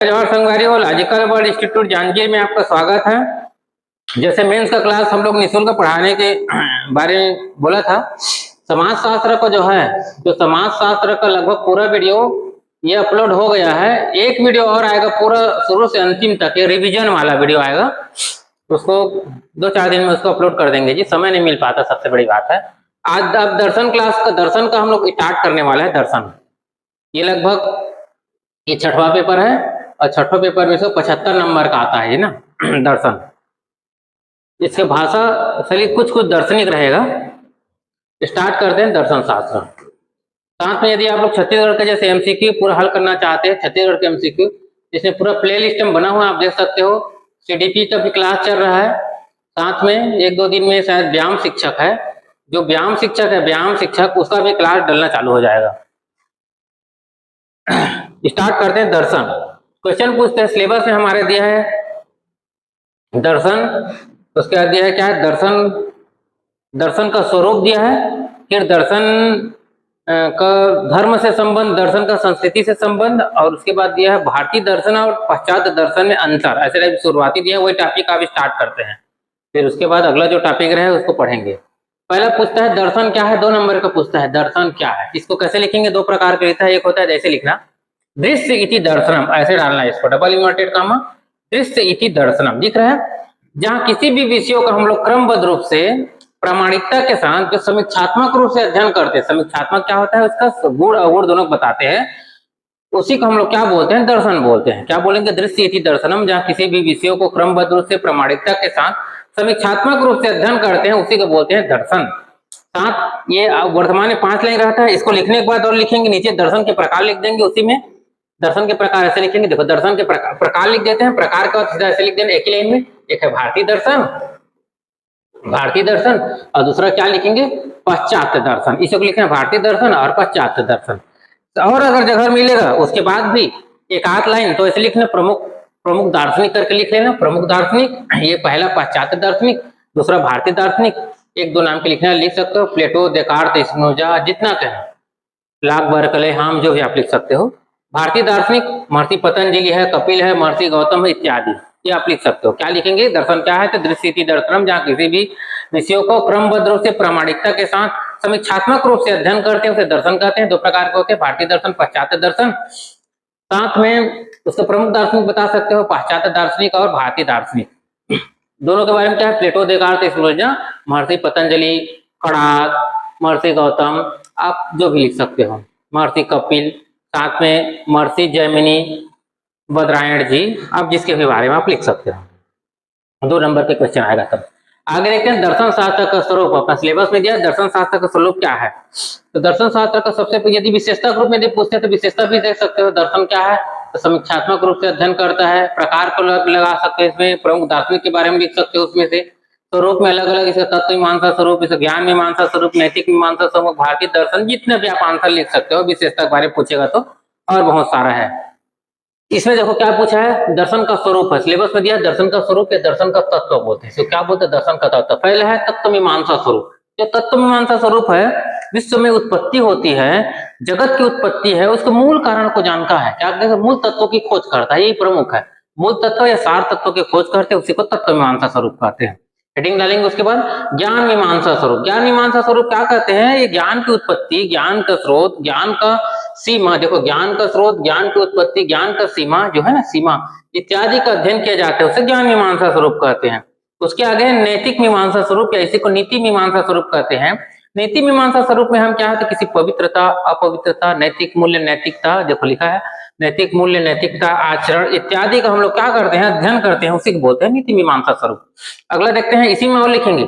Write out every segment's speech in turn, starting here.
जवाहर संगवारी और logical world institute Janjgir में आपका स्वागत है। जैसे मेंस का क्लास हम लोग निःशुल्क पढ़ाने के बारे में बोला था। समाज शास्त्र का जो है, जो समाज शास्त्र का लगभग पूरा वीडियो ये अपलोड हो गया है। एक वीडियो और आएगा पूरा शुरू से अंतिम तक, ये रिवीजन वाला वीडियो आएगा। उसको 2-4 दिन में उसको अपलोड कर देंगे जी, समय नहीं मिल पाता, सबसे बड़ी बात है। आज अब दर्शन क्लास का, दर्शन का हम लोग स्टार्ट करने वाला है। दर्शन ये लगभग ये 6वां पेपर है और 6वां पेपर में से 75 नंबर का आता है ना दर्शन। इसके भाषा शैली कुछ दार्शनिक रहेगा। स्टार्ट करते हैं दर्शन शास्त्र। साथ में यदि आप लोग छत्तीसगढ़ के जैसे एमसीक्यू पूरा हल करना चाहते हैं, छत्तीसगढ़ के एमसीक्यू जिसमें पूरा प्ले लिस्ट में बना हुआ आप देख सकते हो। सीडीपी का भी क्लास चल रहा है। साथ में 1-2 दिन में शायद व्यायाम शिक्षक है, जो व्यायाम शिक्षक है, व्यायाम शिक्षक उसका भी क्लास डलना चालू हो जाएगा। स्टार्ट करते हैं दर्शन। क्वेश्चन पूछते हैं, सिलेबस में हमारे दिया है दर्शन, उसके बाद दिया है क्या है, दर्शन का स्वरूप दिया है, फिर दर्शन का धर्म से संबंध, दर्शन का संस्कृति से संबंध, और उसके बाद दिया है भारतीय दर्शन और पाश्चात्य दर्शन में अंतर। ऐसे टाइप शुरुआती दिया है, वही टॉपिक आप स्टार्ट करते हैं। फिर उसके बाद अगला जो टॉपिक रहे उसको पढ़ेंगे। पहला पूछता है दर्शन क्या है, 2 नंबर का पूछता है दर्शन क्या है। इसको कैसे लिखेंगे, 2 प्रकार का लिखता है। एक होता है जैसे लिखना दृश्य इति दर्शनम, ऐसे डालना है इसको, डबल इन्वर्टेड कामा, दृश्य इति दर्शनम दिख रहा है। जहां किसी भी विषयों का हम लोग क्रमबद्ध रूप से प्रामाणिकता के साथ जो समीक्षात्मक रूप से अध्ययन करते हैं, समीक्षात्मक क्या होता है, उसका गुण अवगुण दोनों बताते हैं, उसी को हम लोग क्या बोलते हैं, दर्शन बोलते हैं। क्या बोलेंगे, दृश्य इति दर्शनम। जहाँ किसी भी विषयों को क्रमबद्ध रूप से प्रामाणिकता के साथ समीक्षात्मक रूप से अध्ययन करते हैं, उसी को बोलते हैं दर्शन। साथ ये वर्तमान में 5 लाइन रहता है। इसको लिखने के बाद और लिखेंगे नीचे दर्शन के प्रकार लिख देंगे। उसी में दर्शन के प्रकार ऐसे लिखेंगे, देखो दर्शन के प्रकार लिख देते हैं। प्रकार का सीधा ऐसे लिख देंगे एक ही लाइन में। एक है भारतीय दर्शन, भारतीय दर्शन, और दूसरा क्या लिखेंगे, पाश्चात्य दर्शन। इसे लिखेंगे भारतीय दर्शन और पाश्चात्य दर्शन। और अगर जगह मिलेगा उसके बाद भी एक आध लाइन तो ऐसे लिखना, प्रमुख दार्शनिक करके लिख लेना। प्रमुख दार्शनिक, ये पहला पाश्चात्य दार्शनिक, दूसरा भारतीय दार्शनिक। 1-2 नाम के लिखना, लिख सकते हो, प्लेटो, देकार्त, स्पिनोजा, जितना कहें, लाक, बर्कले, हम जो भी आप लिख सकते हो। भारतीय दार्शनिक महर्षि पतंजलि है, कपिल है, महर्षि गौतम है, इत्यादि ये आप लिख सकते हो। क्या लिखेंगे, दर्शन क्या है, तो दृश्य इति दर्शनम। जहाँ किसी भी विषयों को क्रमबद्ध रूप से प्रामाणिकता के साथ समीक्षात्मक रूप से अध्ययन करते हैं उसे दर्शन कहते हैं। 2 प्रकार के होते हैं, भारतीय दर्शन, पाश्चात्य दर्शन। साथ में उसके प्रमुख दार्शनिक बता सकते हो, पाश्चात्य दार्शनिक और भारतीय दार्शनिक। दोनों के बारे में क्या है, प्लेटो, देकार्त, स्पिनोजा, महर्षि पतंजलि, खड़ाक, महर्षि गौतम, आप जो भी लिख सकते हो, महर्षि कपिल, साथ में महर्षि जैमिनी, बद्रायण जी, आप जिसके भी बारे में आप लिख सकते हो। 2 नंबर के क्वेश्चन आएगा तब। आगे देखते हैं दर्शन शास्त्र का स्वरूप। अपना सिलेबस में दिया दर्शन शास्त्र का स्वरूप क्या है। तो दर्शन शास्त्र का सबसे यदि विशेषता ग्रुप में यदि पूछते हैं तो विशेषता भी देख सकते हो। दर्शन क्या है, तो समीक्षात्मक रूप से अध्ययन करता है। प्रकार को लगा सकते हैं इसमें, प्रमुख दार्शनिक के बारे में लिख सकते हो उसमें से। स्वरूप में अलग अलग, इसका तत्व मीमांसा स्वरूप, इसका ज्ञान मीमांसा स्वरूप, नैतिक मीमांसा स्वरूप, भारतीय दर्शन, जितने भी आप आंसर लिख सकते हो। विशेषता के बारे में पूछेगा तो और बहुत सारा है। इसमें देखो क्या पूछा है, दर्शन का स्वरूप है। सिलेबस में दिया दर्शन का स्वरूप या दर्शन का तत्व बोलते हैं। तो क्या बोलते हैं, दर्शन का तत्व। पहले है तत्व मीमांसा स्वरूप। जो तत्व मीमांसा स्वरूप है, विश्व में उत्पत्ति होती है, जगत की उत्पत्ति है, उसके मूल कारण को जानता है। क्या कहते हैं, मूल तत्वों की खोज करता है, यही प्रमुख है। मूल तत्व या सार तत्व की खोज करते हैं, उसी को तत्व मीमांसा स्वरूप कहते हैं। हेडिंग डालेंगे। उसके बाद ज्ञान मीमांसा स्वरूप। ज्ञान मीमांसा स्वरूप क्या कहते हैं, ये ज्ञान की उत्पत्ति, ज्ञान का स्रोत, ज्ञान का सीमा। देखो ज्ञान का स्रोत, ज्ञान की उत्पत्ति, ज्ञान का सीमा जो है ना, सीमा इत्यादि का अध्ययन किया जाता है, उसे ज्ञान मीमांसा स्वरूप कहते हैं। उसके आगे नैतिक मीमांसा स्वरूप, या इसी को नीति मीमांसा स्वरूप कहते हैं। नीति मीमांसा स्वरूप में हम क्या है, तो किसी पवित्रता, अपवित्रता, नैतिक मूल्य, नैतिकता, देखो लिखा है नैतिक मूल्य, नैतिकता, आचरण इत्यादि का हम लोग क्या करते हैं, अध्ययन करते हैं, उसी को बोलते हैं नीति मीमांसा स्वरूप। अगला देखते हैं, इसी में और लिखेंगे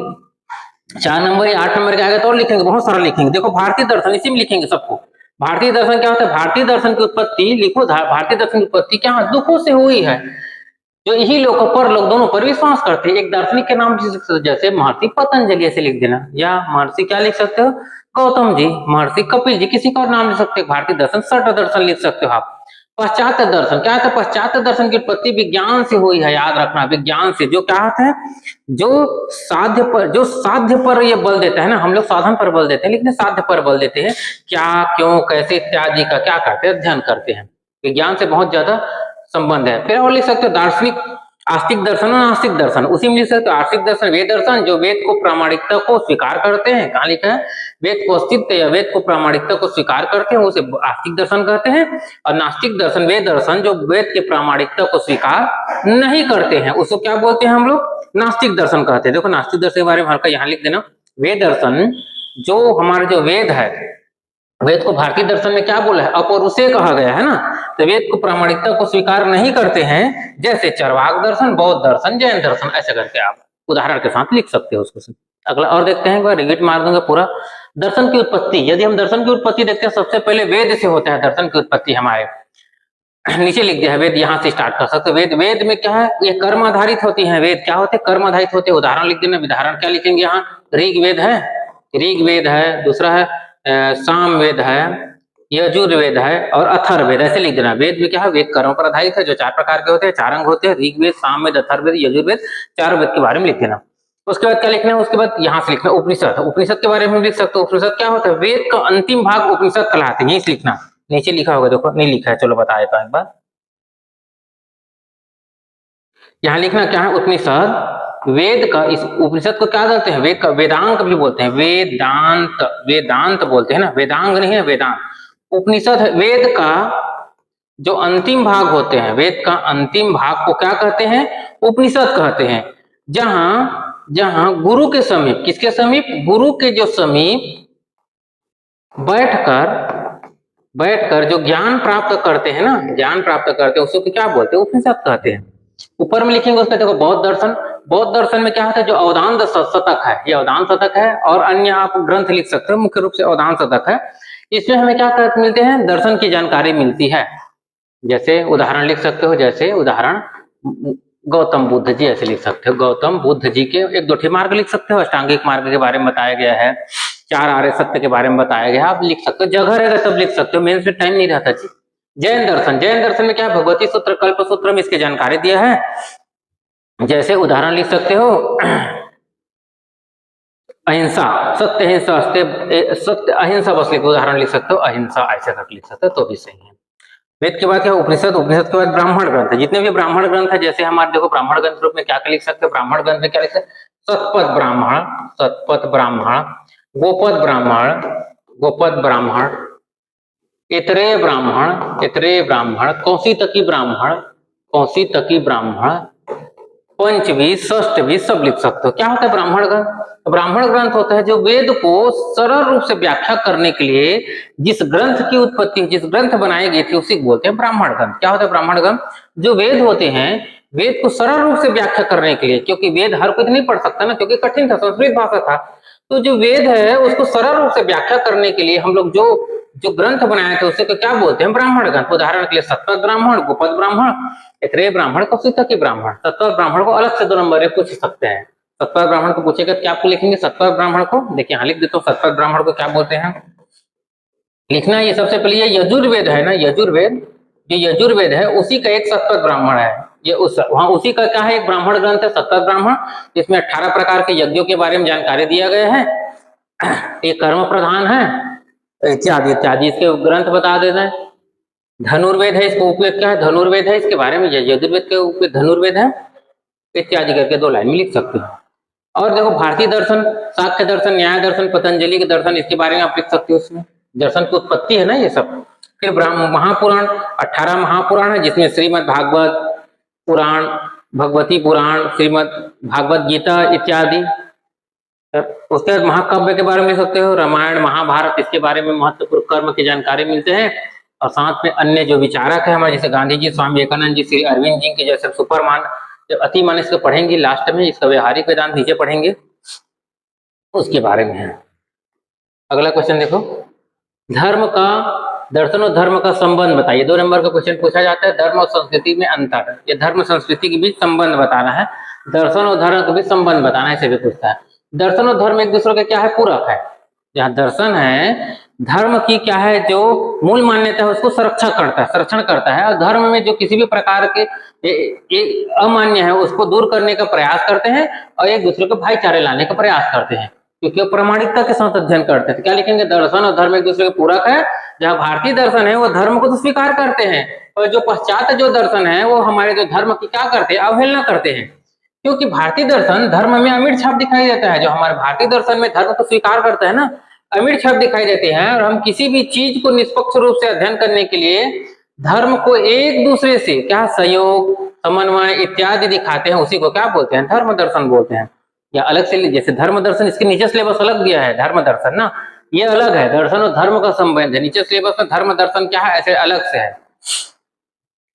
4 नंबर या 8 नंबर के आगे तो और लिखेंगे, बहुत सारा लिखेंगे। देखो भारतीय दर्शन, इसी में लिखेंगे सबको। भारतीय दर्शन क्या होता है, भारतीय दर्शन की उत्पत्ति लिखो। भारतीय दर्शन की उत्पत्ति क्या दुखों से हुई है, जो यही लोग पर लोग दोनों पर विश्वास करते हैं। एक दार्शनिक के नाम जैसे महर्षि पतंजलि ऐसे लिख देना, या महर्षि क्या लिख सकते हो, गौतम जी, महर्षि कपिल जी, किसी का और नाम लिख सकते हो। भारतीय दर्शन, सठ दर्शन लिख सकते हो आप। पाश्चात्य दर्शन क्या है, पाश्चात्य दर्शन की उत्पत्ति विज्ञान से हुई है, याद रखना, विज्ञान से। जो क्या है, जो साध्य पर ये बल देता है ना, हम लोग साधन पर बल देते हैं, लेकिन साध्य पर बल देते हैं। क्या, क्यों, कैसे इत्यादि का क्या करते हैं, अध्ययन करते हैं। विज्ञान से बहुत ज्यादा संबंध है। फिर और लिख सकते हो दार्शनिक आस्तिक दर्शन और नास्तिक दर्शन। उसी में लिख सकते हो आस्तिक दर्शन वे दर्शन जो वेद को प्रामाणिकता को स्वीकार करते हैं। कहाँ लिखा है? वेद को अस्तित्व या वेद को प्रामाणिकता को स्वीकार करते हैं, उसे आस्तिक दर्शन कहते हैं। और नास्तिक दर्शन वे दर्शन जो वेद के प्रामाणिकता को स्वीकार नहीं करते हैं, उसको क्या बोलते हैं हम लोग? नास्तिक दर्शन कहते हैं। देखो नास्तिक दर्शन के बारे में हल्का यहाँ लिख देना। वे दर्शन जो हमारा जो वेद है, वेद को भारतीय दर्शन में क्या बोला है? अपौरुषेय कहा गया है ना, तो वेद को प्रामाणिकता को स्वीकार नहीं करते हैं, जैसे चरवाक दर्शन, बौद्ध दर्शन, जैन दर्शन, ऐसे करके आप उदाहरण के साथ लिख सकते हो उसको। अगला और देखते हैं, रिपीट मार दूंगा पूरा। दर्शन की उत्पत्ति, यदि हम दर्शन की उत्पत्ति देखते हैं, सबसे पहले वेद से होता है दर्शन की उत्पत्ति हमारे। नीचे लिख दिया है वेद, यहाँ से स्टार्ट कर सकते। वेद, वेद में क्या है? ये कर्म आधारित होती है। वेद क्या होते हैं? कर्म आधारित होते हैं। उदाहरण लिख देना। उदाहरण क्या लिखेंगे यहाँ? ऋग्वेद है, ऋग्वेद है, दूसरा है सामवेद है, यजुर्वेद है और अथर्ववेद, ऐसे लिख देना। वेद में क्या है? वेद कर्म पर आधारित है, जो 4 प्रकार के होते हैं, 4 अंग होते हैं, ऋग्वेद, सामवेद, अथर्ववेद, यजुर्वेद, 4 वेद के बारे में लिख देना। उसके बाद क्या लिखना है? उसके बाद यहाँ से लिखना उपनिषद। उपनिषद के बारे में लिख सकते हो। उपनिषद क्या होता है? वेद का अंतिम भाग उपनिषद कहलाते हैं। यही लिखना, नीचे लिखा होगा, देखो नहीं लिखा है, चलो बता देता हूं एक बार। यहाँ लिखना क्या है? उपनिषद वेद का, इस उपनिषद को क्या कहते हैं? वेद का वेदांग भी बोलते हैं, वेदांत, वेदांत बोलते हैं ना, वेदांग नहीं है, वेदांत। उपनिषद वेद का जो अंतिम भाग होते हैं, वेद का अंतिम भाग को क्या कहते हैं? उपनिषद कहते हैं। जहां जहां गुरु के समीप, किसके समीप? गुरु के जो समीप बैठकर जो ज्ञान प्राप्त करते हैं ना, ज्ञान प्राप्त करते हैं, उसको क्या बोलते हैं? उपनिषद कहते हैं। ऊपर में लिखेंगे उसका, देखो बौद्ध दर्शन। बौद्ध दर्शन में क्या होता है? जो अवधान शतक है, ये अवधान शतक है, और अन्य आप ग्रंथ लिख सकते हो, मुख्य रूप से अवधान शतक है। इसमें हमें क्या मिलते हैं? दर्शन की जानकारी मिलती है। जैसे उदाहरण लिख सकते हो, जैसे उदाहरण गौतम बुद्ध जी, ऐसे लिख सकते हो। गौतम बुद्ध जी के 1-2 मार्ग लिख सकते हो। अष्टांगिक मार्ग के बारे में बताया गया है, 4 आर्य सत्य के बारे में बताया गया है, आप लिख सकते हो। जगह रहेगा तब लिख सकते हो, मेन से टाइम नहीं रहता जी। जैन दर्शन, जैन दर्शन में क्या है? भगवती सूत्र, कल्प सूत्र में इसकी जानकारी दिया है। जैसे उदाहरण लिख सकते हो, अहिंसा, सत्य अहिंसा, सत्य अहिंसा, बस लिख, उदाहरण लिख सकते हो अहिंसा, ऐसे करके लिख सकते हो तो भी सही है। वेद के बाद क्या? उपनिषद। उपनिषद के बाद ब्राह्मण ग्रंथ है। जितने भी ब्राह्मण ग्रंथ है, जैसे हमारे देखो ब्राह्मण ग्रंथ रूप में क्या क्या लिख सकते हो? ब्राह्मण ग्रंथ में क्या लिख सकते? शतपथ ब्राह्मण, शतपथ ब्राह्मण, गोपद ब्राह्मण, गोपद ब्राह्मण, इतरेय ब्राह्मण, इतरेय ब्राह्मण, कौशितकी ब्राह्मण, कौशितकी ब्राह्मण, पंचवी, षष्ठवी, सब लिख सकते हो। क्या होता है ब्राह्मण ग्रंथ? ब्राह्मण ग्रंथ होता है जो वेद को सरल रूप से व्याख्या करने के लिए जिस ग्रंथ की उत्पत्ति, जिस ग्रंथ बनाए गए थे, उसी को बोलते हैं ब्राह्मण ग्रंथ। क्या होता है ब्राह्मण ग्रंथ? जो वेद होते हैं, वेद को सरल रूप से व्याख्या करने के लिए, क्योंकि वेद हर कोई नहीं पढ़ सकता ना, क्योंकि कठिन था, संस्कृत भाषा था, तो जो वेद है उसको सरल रूप से व्याख्या करने के लिए हम लोग जो ग्रंथ बनाए थे, उसे तो क्या बोलते हैं? ब्राह्मण ग्रंथ। उदाहरण के लिए शतपथ ब्राह्मण, गोपद ब्राह्मण, इतरेय ब्राह्मण, कौशितकी ब्राह्मण। शतपथ ब्राह्मण को अलग से 2 नंबर में पूछ सकते हैं। शतपथ ब्राह्मण को पूछेगा क्या आपको लिखेंगे? शतपथ ब्राह्मण को देखिए यहाँ लिख देता हूँ, शतपथ ब्राह्मण को क्या बोलते हैं लिखना। ये सबसे पहले ये यजुर्वेद है ना, यजुर्वेद, जो यजुर्वेद है उसी का एक शतपथ ब्राह्मण है। ये वहां उसी का क्या है? एक ब्राह्मण ग्रंथ है शतपथ ब्राह्मण, जिसमें 18 प्रकार के यज्ञों के बारे में जानकारी दिया गया है। ये कर्म प्रधान है, इत्यादि इत्यादि इसके ग्रंथ बता देते हैं। धनुर्वेद है, इसका उपयोग क्या है? धनुर्वेद है, इसके बारे में यजुर्वेद के उपयोग धनुर्वेद है, इत्यादि करके 2 लाइन में लिख सकते हो। और देखो भारतीय दर्शन, सांख्य दर्शन, न्याय दर्शन, पतंजलि के दर्शन, इसके बारे में आप लिख सकते हो। उसमें दर्शन की उत्पत्ति है ना ये सब। फिर महापुराण, 18 महापुराण है, जिसमें श्रीमद् भागवत पुराण, भगवती पुराण, श्रीमद् भागवत गीता इत्यादि। उसके बाद महाकाव्य के बारे में लिख सकते हो, रामायण, महाभारत, इसके बारे में महत्वपूर्ण कर्म की जानकारी मिलते हैं। और साथ में अन्य जो विचारक है हमारे, जैसे गांधी जी, स्वामी विवेकानंद जी, श्री अरविंद जी के जैसे सुपरमान, जब अति मान इसको पढ़ेंगे लास्ट में, इसका व्यवहारिक वेदांत नीचे पढ़ेंगे, उसके बारे में है। अगला क्वेश्चन देखो, धर्म का, दर्शन और धर्म का संबंध बताइए। 2 नंबर का क्वेश्चन पूछा जाता है, धर्म और संस्कृति में अंतर। ये धर्म संस्कृति के बीच संबंध बताना है, दर्शन और धर्म के बीच संबंध बताना है, इसे भी पूछता है। दर्शन और धर्म एक दूसरे के क्या है? पूरक है। जहाँ दर्शन है, धर्म की क्या है? जो मूल मान्यता है उसको संरक्षण करता है, और धर्म में जो किसी भी प्रकार के अमान्य है उसको दूर करने का प्रयास करते हैं, और एक दूसरे को भाईचारे लाने का प्रयास करते हैं। क्योंकि वो प्रामाणिकता के साथ अध्ययन करते हैं। तो क्या लिखेंगे, दर्शन और धर्म एक दूसरे के पूरक है। जहाँ भारतीय दर्शन है वो धर्म को तो स्वीकार करते हैं, और जो पश्चात जो दर्शन है वो हमारे जो धर्म की क्या करते हैं, अवहेलना करते हैं। क्योंकि भारतीय दर्शन धर्म में अमिट छाप दिखाई देता है। जो हमारे भारतीय दर्शन में धर्म को स्वीकार करता है ना, अमिट छाप दिखाई देती है। और हम किसी भी चीज को निष्पक्ष रूप से अध्ययन करने के लिए धर्म को एक दूसरे से क्या सहयोग, समन्वय इत्यादि दिखाते हैं, उसी को क्या बोलते हैं, धर्म दर्शन बोलते हैं। या अलग से जैसे धर्म दर्शन, इसके नीचे सिलेबस अलग दिया है, धर्म दर्शन ना ये अलग है, दर्शन और धर्म का संबंध है। नीचे सिलेबस में धर्म दर्शन क्या है ऐसे अलग से है।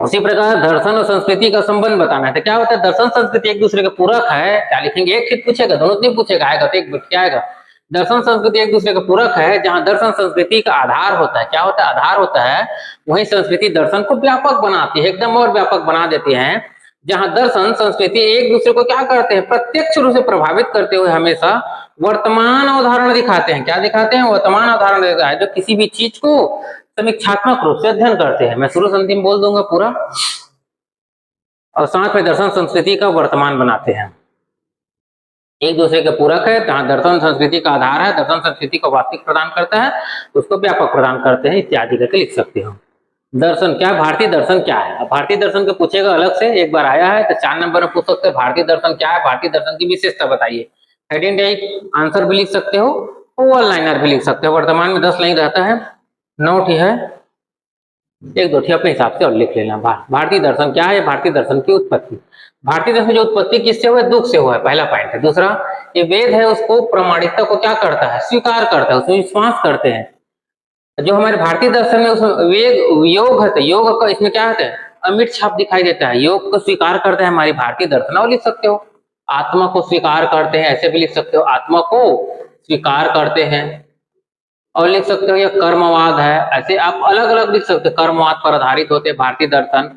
उसी प्रकार दर्शन और संस्कृति का संबंध बताना है। तो क्या होता है, दर्शन संस्कृति एक दूसरे के पूरक है। क्या लिखेंगे, एक चीज पूछेगा, दोनों नहीं पूछेगा, आएगा तो एक क्या आएगा, दर्शन संस्कृति एक दूसरे का पूरक है। जहां दर्शन संस्कृति का आधार होता है, क्या होता है, आधार होता है, वही संस्कृति दर्शन को व्यापक बनाती है, एकदम और व्यापक बना देती है। जहां दर्शन संस्कृति एक दूसरे को क्या करते हैं, प्रत्यक्ष रूप से प्रभावित करते हुए हमेशा वर्तमान अवधारणा दिखाते हैं। क्या दिखाते हैं, वर्तमान अवधारणा देता है, जो किसी भी चीज को समीक्षात्मक रूप से अध्ययन करते हैं। मैं शुरू से अंतिम बोल दूंगा पूरा, और साथ में दर्शन संस्कृति का वर्तमान बनाते हैं। एक दूसरे के पूरक है, जहां दर्शन संस्कृति का आधार है, दर्शन संस्कृति को वास्तविक प्रदान करता है, उसको व्यापक प्रदान करते हैं, इत्यादि करके लिख सकते हो। दर्शन क्या, भारतीय दर्शन क्या है। अब भारतीय दर्शन को पूछेगा अलग से, एक बार आया है तो 4 नंबर में पूछ सकते हैं, भारतीय दर्शन क्या है, भारतीय दर्शन की विशेषता बताइए। हेडिंग टाइप आंसर भी लिख सकते हो, वन लाइनर भी लिख सकते हो। वर्तमान में 10 लाइन रहता है, 9 है, 1-2 अपने हिसाब से और लिख लेना। भारतीय दर्शन क्या है, भारतीय दर्शन की उत्पत्ति। भारतीय दर्शन जो उत्पत्ति किससे हुआ है, दुख से हुआ है, पहला पॉइंट है। दूसरा, ये वेद है उसको प्रामाणिकता को क्या करता है, स्वीकार करता है, उसमें विश्वास करते हैं। जो हमारे भारतीय दर्शन में उसमें वेद योग है, योग का इसमें क्या होता है, अमिट छाप दिखाई देता है। योग को स्वीकार करते हैं हमारी भारतीय दर्शन, और लिख सकते हो आत्मा को स्वीकार करते हैं, ऐसे भी लिख सकते हो, आत्मा को स्वीकार करते हैं। और लिख सकते हो ये कर्मवाद है, ऐसे आप अलग अलग लिख सकते हो, कर्मवाद पर आधारित होते हैं भारतीय दर्शन।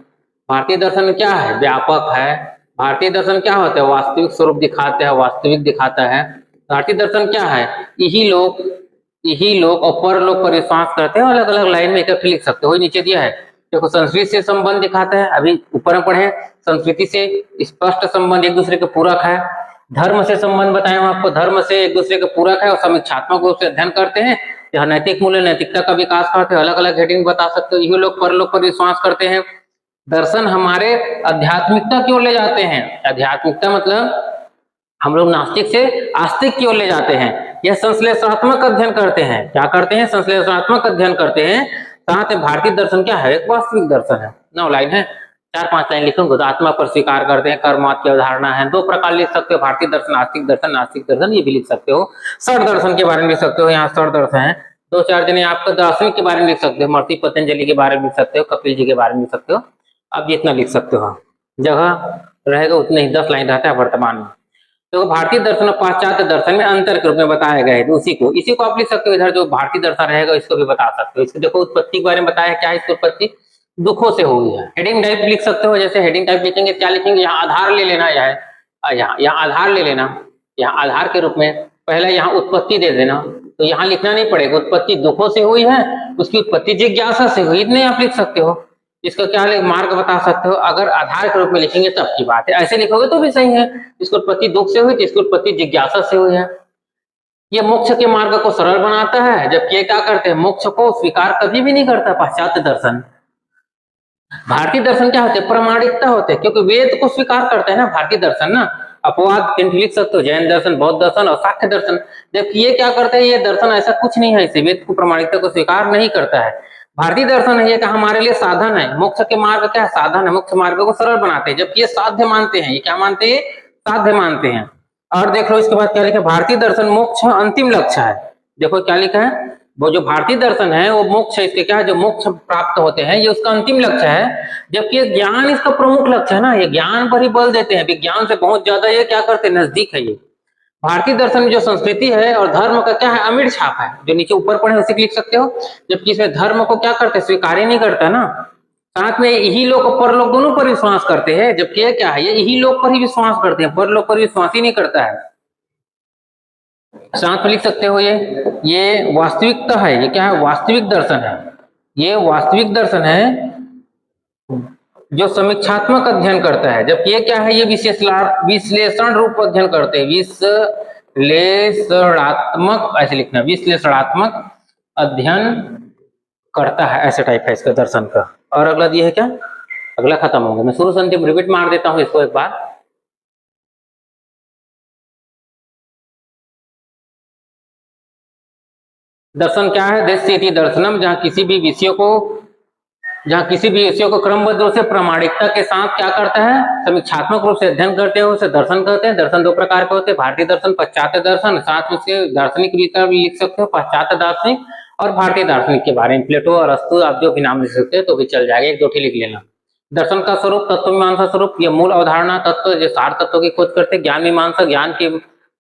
भारतीय दर्शन क्या है, व्यापक है। भारतीय दर्शन क्या होता है, वास्तविक स्वरूप दिखाते हैं, वास्तविक दिखाता है। भारतीय दर्शन क्या है, यही लोग और परलोक पर विश्वास करते हैं। अलग अलग लाइन में एक लिख सकते हो, नीचे दिया है देखो, संस्कृति से संबंध दिखाता है, अभी ऊपर में पढ़े, संस्कृति से स्पष्ट संबंध, एक दूसरे के पूरक है। धर्म से संबंध बताए आपको, धर्म से एक दूसरे के पूरक है और समीक्षात्मक रूप से अध्ययन करते हैं। यहाँ नैतिक मूल्य, नैतिकता का विकास करते हैं, अलग अलग हेडिंग बता सकते हो। यही लोग परलोक पर विश्वास करते हैं। दर्शन हमारे आध्यात्मिकता की ओर ले जाते हैं। आध्यात्मिकता मतलब हम लोग नास्तिक से आस्तिक की ओर ले जाते हैं। यह संश्लेषणात्मक अध्ययन करते हैं, क्या करते हैं, संश्लेषणात्मक अध्ययन करते हैं। साथ में भारतीय दर्शन क्या है, एक वास्तविक दर्शन है। 9 लाइन है, 4-5 लाइन लिखूंगा तो आत्मा पर स्वीकार करते हैं, कर्मवाद की अवधारणा है। 2 प्रकार लिख सकते हो, भारतीय दर्शन, आस्तिक दर्शन, नास्तिक दर्शन, ये भी लिख सकते हो। सर दर्शन के बारे में लिख सकते हो, यहाँ सर दर्शन है। 2-4 जने आपका दार्शनिक के बारे में लिख सकते हो, महर्षि पतंजलि के बारे में लिख सकते हो, कपिल जी के बारे में लिख सकते हो। अब जितना लिख सकते हो, जगह रहेगा उतने ही, 10 लाइन रहता है वर्तमान में। तो भारतीय दर्शन और पाश्चात्य दर्शन में अंतर के रूप में बताया गया है, तो इसी को आप लिख सकते हो। इधर जो भारतीय दर्शन रहेगा इसको भी बता सकते हो। इसको देखो, उत्पत्ति के बारे में बताया, क्या है, इसकी उत्पत्ति दुखों से हुई है। हेडिंग टाइप लिख सकते हो, जैसे हेडिंग टाइप लिखेंगे, क्या लिखेंगे, यहाँ आधार ले लेना, यहाँ आधार ले लेना, यहाँ आधार के रूप में पहले यहाँ उत्पत्ति दे देना। तो यहाँ लिखना नहीं पड़ेगा, उत्पत्ति दुखों से हुई है, उसकी उत्पत्ति जिज्ञासा से हुई, इतने आप लिख सकते हो। इसका क्या मार्ग बता सकते हो, अगर आधार के रूप में लिखेंगे तब की बात है, ऐसे लिखोगे तो भी सही है। इसकी उत्पत्ति दुख से हुई, तो इसकी उत्पत्ति जिज्ञासा से हुई है। ये मोक्ष के मार्ग को सरल बनाता है, जबकि ये क्या करते हैं, मोक्ष को स्वीकार कभी भी नहीं करता पाश्चात्य दर्शन। भारतीय दर्शन क्या होते हैं, प्रमाणिकता होते हैं, क्योंकि वेद को स्वीकार करते हैं ना भारतीय दर्शन ना। अपवाद लिख सकते हो, जैन दर्शन, बौद्ध दर्शन और सांख्य दर्शन। जबकि ये क्या करते हैं, ये दर्शन ऐसा कुछ नहीं है, इसे वेद को प्रमाणिकता को स्वीकार नहीं करता है। भारतीय दर्शन है ये कि हमारे लिए साधन है, मोक्ष के मार्ग क्या है, साधन है, मोक्ष मार्ग को सरल बनाते हैं, जबकि ये साध्य मानते हैं। ये क्या मानते हैं, साध्य मानते हैं। और देख लो इसके बाद क्या लिखा है, भारतीय दर्शन मोक्ष अंतिम लक्ष्य है। देखो क्या लिखा है, वो जो भारतीय दर्शन है वो मोक्ष है, इसके क्या है, जो मोक्ष प्राप्त होते हैं ये उसका अंतिम लक्ष्य है। जबकि ये ज्ञान इसका प्रमुख लक्ष्य है ना, ये ज्ञान पर ही बल देते हैं, विज्ञान से बहुत ज्यादा ये क्या करते हैं, नजदीक है। ये भारतीय दर्शन में जो संस्कृति है और धर्म का क्या है, अमिट छाप है, जो नीचे ऊपर पढ़े उसी लिख सकते हो। जबकि इसमें धर्म को क्या करते, स्वीकार ही नहीं करता ना। साथ में यही लोग परलोक दोनों पर विश्वास करते हैं, जबकि ये क्या है, ये यही लोग पर ही विश्वास करते हैं, परलोक पर विश्वास ही नहीं करता है। साथ में लिख सकते हो ये वास्तविकता है, ये क्या है, वास्तविक दर्शन है। ये वास्तविक दर्शन है जो समीक्षात्मक अध्ययन करता है, जबकि ये क्या है, ये विश्लेषण रूप अध्ययन करते हैं, विश्लेषणात्मक, ऐसे लिखना, विश्लेषणात्मक अध्ययन करता है, ऐसे टाइप है इसका दर्शन का। और अगला दिया है क्या, अगला खत्म हो गया। मैं शुरू से अंतिम रिपीट मार देता हूँ इसको एक बार। दर्शन क्या है? दृश्यति दर्शनम, जहाँ किसी भी विषयों को क्रमबद्ध रूप से प्रामाणिकता के साथ क्या करता है, समीक्षात्मक रूप से अध्ययन करते हैं, उसे दर्शन कहते हैं। दर्शन दो प्रकार के होते हैं, भारतीय दर्शन, पाश्चात्य दर्शन। साथ में से दार्शनिक रीता भी लिख सकते हो, पाश्चात्य दार्शनिक और भारतीय दार्शनिक के बारे में। प्लेटो और अरस्तु आप जो भी नाम लिख सकते हैं तो भी चल जाएगा, एक दो ठीक लिख लेना। दर्शन का स्वरूप, तत्व मीमांसा स्वरूप, ये मूल अवधारणा तत्व जो सार तत्वों की खोज करते हैं। ज्ञान मीमांसा, ज्ञान की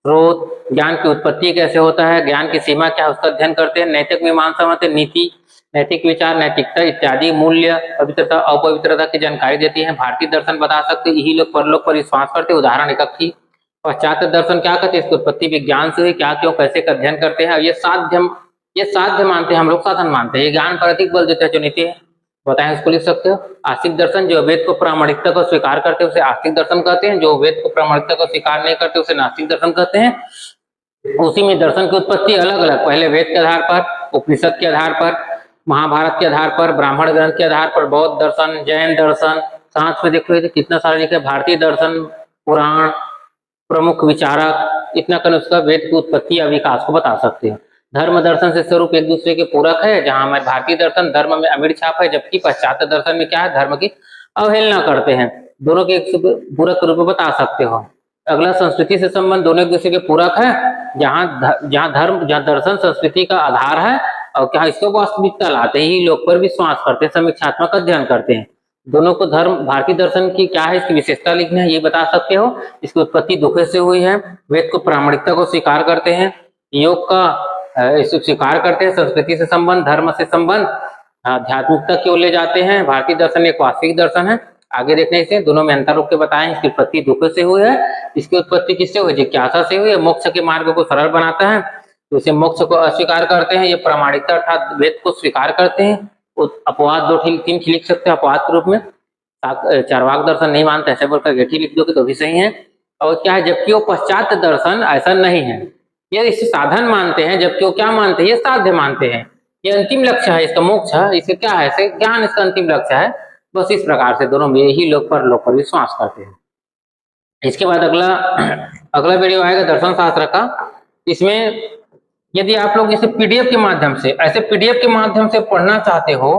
स्रोत, ज्ञान की उत्पत्ति कैसे होता है, ज्ञान की सीमा क्या है, उसका अध्ययन करते हैं। नैतिक मीमांसा मतलब नीति, नैतिक विचार, नैतिकता इत्यादि, मूल्य, पवित्रता, अपवित्रता की जानकारी देती है। भारतीय दर्शन बता सकते हैं, यही लोग परलोक पर विश्वास करते हैं। उदाहरण इकट्ठी। पाश्चात्य दर्शन क्या करते हैं, इसकी उत्पत्ति विज्ञान से हुई, क्या क्यों कैसे का अध्ययन करते हैं। ये साध्य मानते हैं, हम लोग साधन मानते हैं। ये ज्ञान पर अधिक बल देते हैं, जो नीति है बताएं, इसको लिख सकते हो। आस्तिक दर्शन, जो वेद को प्रामाणिकता को स्वीकार करते हैं उसे आस्तिक दर्शन कहते हैं। जो वेद को प्रामाणिकता को स्वीकार नहीं करते उसे नास्तिक दर्शन कहते हैं। उसी में दर्शन की उत्पत्ति अलग अलग, पहले वेद के आधार पर, उपनिषद के आधार पर, महाभारत के आधार पर, ब्राह्मण ग्रंथ के आधार पर, बौद्ध दर्शन, जैन दर्शन, साथ में देखो कितना सारा लिखा है, भारतीय दर्शन, पुराण, प्रमुख विचारक, इतना कर उसका वेद की उत्पत्ति या विकास को बता सकते हैं। धर्म दर्शन से स्वरूप एक दूसरे के पूरक है, जहां हमारे भारतीय दर्शन धर्म में अमीर छाप है, जबकि पाश्चात्य दर्शन में क्या है, धर्म की अवहेलना करते हैं। दोनों के एक पूरक रूप में बता सकते हो। अगला संस्कृति से संबंध, दोनों एक दूसरे के पूरक है, जहाँ दर्शन संस्कृति का आधार है और क्या इसको वास्तविकता लाते हैं, ही लोग पर विश्वास करते हैं, समीक्षात्मक अध्ययन करते हैं। दोनों को धर्म, भारतीय दर्शन की क्या है, इसकी विशेषता लिखना है, ये बता सकते हो। इसकी उत्पत्ति दुखे से हुई है, वेद को प्रामाणिकता को स्वीकार करते हैं, योग का इसे स्वीकार करते हैं, संस्कृति से संबंध, धर्म से संबंध, आध्यात्मिकता की ओर ले जाते हैं। भारतीय दर्शन एक वास्तविक दर्शन है। आगे देखने से दोनों में अंतर रूप के बताएं। इसकी उत्पत्ति दुख से हुई है, इसकी उत्पत्ति किससे हुई, जिज्ञासा से हुई है। मोक्ष के मार्ग को सरल बनाता है, तो इसे मोक्ष को अस्वीकार करते हैं। ये प्रामाणिकता अर्थात वेद को स्वीकार करते हैं। अपवाद दो तीन लिख सकते हैं अपवाद के रूप में। चार्वाक दर्शन नहीं मानते, ऐसे बोलकर गेठी लिख दोगे तो भी सही है। और क्या है, जबकि वो पाश्चात्य दर्शन ऐसा नहीं है, ये इसे साधन मानते हैं, जबकि वो क्या मानते हैं, ये साध्य मानते हैं। ये अंतिम लक्ष्य है इसका, मोक्ष है, इसे क्या है, इसे ज्ञान इसका अंतिम लक्ष्य है। बस इस प्रकार से दोनों में ही लोग पर विश्वास करते हैं। इसके बाद अगला वीडियो आएगा दर्शन शास्त्र का। इसमें यदि आप लोग इसे पीडीएफ के माध्यम से, ऐसे पीडीएफ के माध्यम से पढ़ना चाहते हो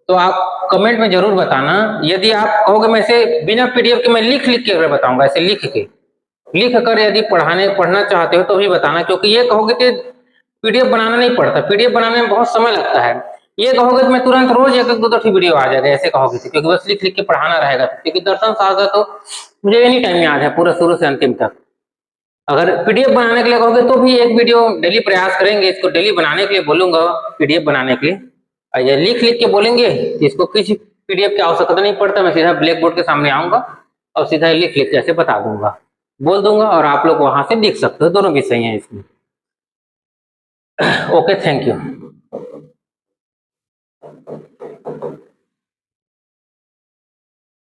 तो आप कमेंट में जरूर बताना। यदि आप कहोगे मैं इसे बिना पीडीएफ के मैं लिख के बताऊंगा, ऐसे लिख कर यदि पढ़ना चाहते हो तो भी बताना, क्योंकि ये कहोगे कि पीडीएफ बनाना नहीं पड़ता, पीडीएफ बनाने में बहुत समय लगता है। ये कहोगे तो मैं तुरंत रोज एक दो वीडियो आ जाएगा, ऐसे कहोगे तो, क्योंकि बस लिख के पढ़ाना रहेगा। क्योंकि दर्शन शास्त्र तो मुझे एनी टाइम याद है, पूरा शुरू से अंतिम तक। अगर पीडीएफ बनाने के लिए कहोगे तो भी एक वीडियो डेली प्रयास करेंगे, इसको डेली बनाने के लिए बोलूंगा, पीडीएफ बनाने के लिए। और ये लिख के बोलेंगे, इसको किसी पीडीएफ की आवश्यकता नहीं पड़ता, मैं सीधा ब्लैक बोर्ड के सामने आऊंगा और सीधा लिख के ऐसे बता दूंगा, बोल दूंगा, और आप लोग वहां से लिख सकते हो, दोनों भी सही है इसमें। Okay, thank you.